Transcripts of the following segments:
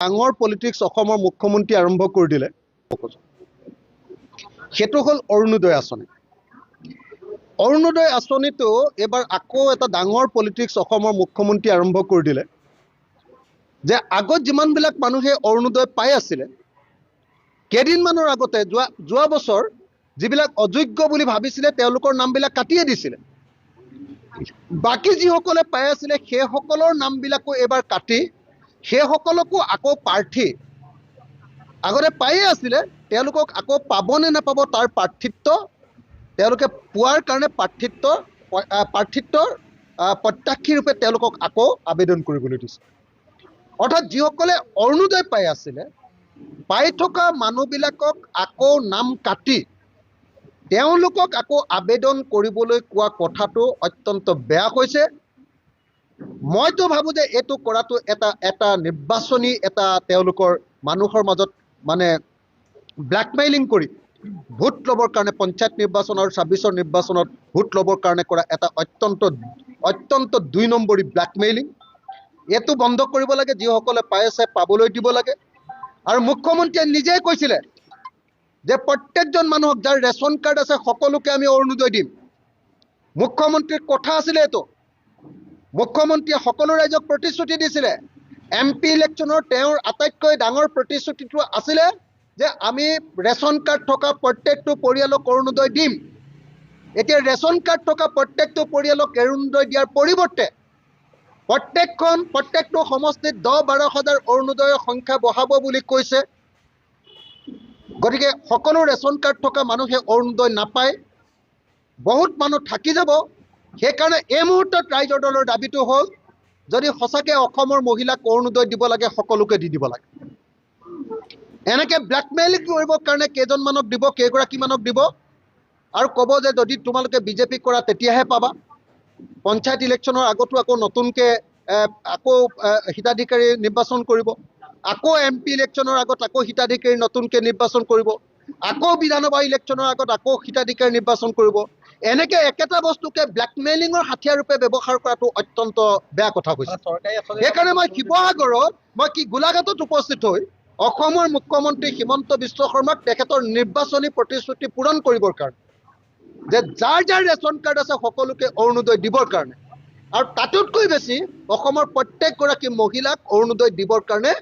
ডাঙৰ পলিটিক্স অসমৰ মুখ্যমন্ত্ৰী আৰম্ভ কৰি দিলে সেইটো হ'ল অৰুণোদয় আঁচনি। অৰুণোদয় আঁচনিটো এবাৰ আকৌ এটা ডাঙৰ পলিটিক্স অসমৰ মুখ্যমন্ত্ৰী আৰম্ভ কৰি দিলে যে আগত যিমানবিলাক মানুহে অৰুণোদয় পাই আছিলে কেইদিনমানৰ আগতে যোৱা বছৰ যিবিলাক অযোগ্য বুলি ভাবিছিলে তেওঁলোকৰ নামবিলাক কাটিয়ে দিছিলে। বাকী যিসকলে পাই আছিলে সেইসকলৰ নামবিলাকো এবাৰ কাটি সেইসকলকো আকৌ প্ৰাৰ্থী আগতে পায়ে আছিলে তেওঁলোকক আকৌ পাবনে নাপাব তাৰ প্ৰাৰ্থিত্ব তেওঁলোকে পোৱাৰ কাৰণে প্ৰাৰ্থিত্বৰ প্ৰত্যাশী ৰূপে তেওঁলোকক আকৌ আবেদন কৰিবলৈ দিছে। অৰ্থাৎ যিসকলে অৰুণোদয় পাই আছিলে পাই থকা মানুহবিলাকক আকৌ নাম কাটি তেওঁলোকক আকৌ আবেদন কৰিবলৈ কোৱা কথাটো অত্যন্ত বেয়া হৈছে। মইতো ভাবোঁ যে এইটো কৰাটো এটা নিৰ্বাচনী এটা তেওঁলোকৰ মানুহৰ মাজত মানে ব্লেকমেইলিং কৰি ভোট ল'বৰ কাৰণে পঞ্চায়ত নিৰ্বাচন আৰু ২৬ৰ নিৰ্বাচনত ভোট ল'বৰ কাৰণে কৰা এটা অত্যন্ত ২ নম্বৰী ব্লেকমেইলিং। এইটো বন্ধ কৰিব লাগে। যিসকলে পাই আছে পাবলৈ দিব লাগে। আৰু মুখ্যমন্ত্ৰীয়ে নিজেই কৈছিলে যে প্ৰত্যেকজন মানুহক যাৰ ৰেচন কাৰ্ড আছে সকলোকে আমি অৰুণোদয় দিম। মুখ্যমন্ত্ৰীৰ কথা আছিলে এইটো। মুখ্যমন্ত্ৰীয়ে সকলো ৰাইজক প্ৰতিশ্ৰুতি দিছিলে। MP ইলেকশ্যনৰ তেওঁৰ আটাইতকৈ ডাঙৰ প্ৰতিশ্ৰুতিটো আছিলে যে আমি ৰেচন কাৰ্ড থকা প্ৰত্যেকটো পৰিয়ালক অৰুণোদয় দিম। এতিয়া ৰেচন কাৰ্ড থকা প্ৰত্যেকটো পৰিয়ালক অৰুণোদয় দিয়াৰ পৰিৱৰ্তে প্ৰত্যেকটো সমষ্টিত ১০-১২ হাজাৰ অৰুণোদয়ৰ সংখ্যা বঢ়াব বুলি কৈছে। গতিকে সকলো ৰেচন কাৰ্ড থকা মানুহে অৰুণোদয় নাপায়, বহুত মানুহ থাকি যাব। সেইকাৰণে এই মুহূৰ্তত ৰাইজৰ দলৰ দাবীটো হ'ল যদি সঁচাকৈ অসমৰ মহিলাক অৰুণোদয় দিব লাগে সকলোকে দি দিব লাগে। এনেকৈ ব্লেকমেইলিং কৰিবৰ কাৰণে কেইজনমানক দিব, কেইগৰাকীমানক দিব আৰু ক'ব যে যদি তোমালোকে বিজেপি কৰা তেতিয়াহে পাবা। পঞ্চায়ত ইলেকশ্যনৰ আগতো আকৌ নতুনকৈ আকৌ হিতাধিকাৰী নিৰ্বাচন কৰিব, আকৌ MP ইলেকশ্যনৰ আগত আকৌ হিতাধিকাৰী নতুনকৈ নিৰ্বাচন কৰিব, আকৌ বিধানসভা ইলেকশ্যনৰ আগত আকৌ হিতাধিকাৰী নিৰ্বাচন কৰিব। এনেকৈ একেটা বস্তুকে ব্লেকমেইলিঙৰ হাতিয়াৰ ৰূপে ব্যৱহাৰ কৰাটো অত্যন্ত বেয়া কথা হৈছে। সেইকাৰণে মই শিৱসাগৰত গোলাঘাটত উপস্থিত হৈ অসমৰ মুখ্যমন্ত্ৰী হিমন্ত বিশ্ব শৰ্মাক তেখেতৰ নিৰ্বাচনী প্ৰতিশ্ৰুতি পূৰণ কৰিবৰ কাৰণে যে যাৰ ৰেচন কাৰ্ড আছে সকলোকে অৰুণোদয় দিবৰ কাৰণে আৰু তাতোতকৈ বেছি অসমৰ প্ৰত্যেকগৰাকী মহিলাক অৰুণোদয় দিবৰ কাৰণে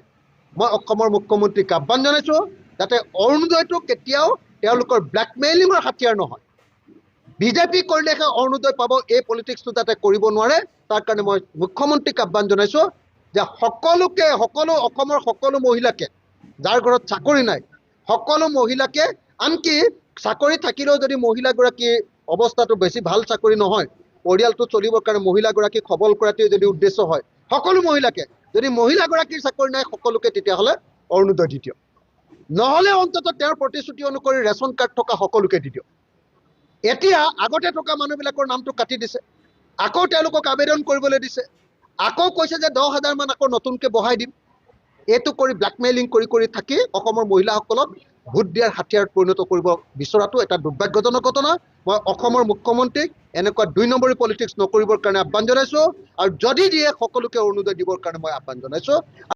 মই অসমৰ মুখ্যমন্ত্ৰীক আহ্বান জনাইছোঁ যাতে অৰুণোদয়টো কেতিয়াও তেওঁলোকৰ ব্লেকমেইলিঙৰ হাতিয়াৰ নহয়। বিজেপি কৰিলেহে অৰুণোদয় পাব, এই পলিটিক্সটো যাতে কৰিব নোৱাৰে তাৰ কাৰণে মই মুখ্যমন্ত্ৰীক আহ্বান জনাইছোঁ যে সকলো অসমৰ সকলো মহিলাকে যাৰ ঘৰত চাকৰি নাই সকলো মহিলাকে, আনকি চাকৰি থাকিলেও যদি মহিলাগৰাকীৰ অৱস্থাটো বেছি ভাল চাকৰি নহয়, পৰিয়ালটো চলিবৰ কাৰণে মহিলাগৰাকীক সবল কৰাটোৱে যদি উদ্দেশ্য হয়, সকলো মহিলাকে, যদি মহিলাগৰাকীৰ চাকৰি নাই সকলোকে তেতিয়াহ'লে অৰুণোদয় দি দিয়ক। নহ'লে অন্ততঃ তেওঁৰ প্ৰতিশ্ৰুতি অনুসৰি ৰেচন কাৰ্ড থকা সকলোকে দি দিয়ক। এতিয়া আগতে থকা মানুহবিলাকৰ নামটো কাটি দিছে, আকৌ তেওঁলোকক আবেদন কৰিবলৈ দিছে, আকৌ কৈছে যে ১০,০০০ মান আকৌ নতুনকৈ বঢ়াই দিম। এইটো কৰি ব্লেকমেইলিং কৰি থাকি অসমৰ মহিলাসকলক ভোট দিয়াৰ হাতিয়াৰত পৰিণত কৰিব বিচৰাটো এটা দুৰ্ভাগ্যজনক ঘটনা। মই অসমৰ মুখ্যমন্ত্ৰীক এনেকুৱা ২ নম্বৰী পলিটিক্স নকৰিবৰ কাৰণে আহ্বান জনাইছোঁ আৰু যদি দিয়ে সকলোকে অৰুণোদয় দিবৰ কাৰণে মই আহ্বান জনাইছোঁ।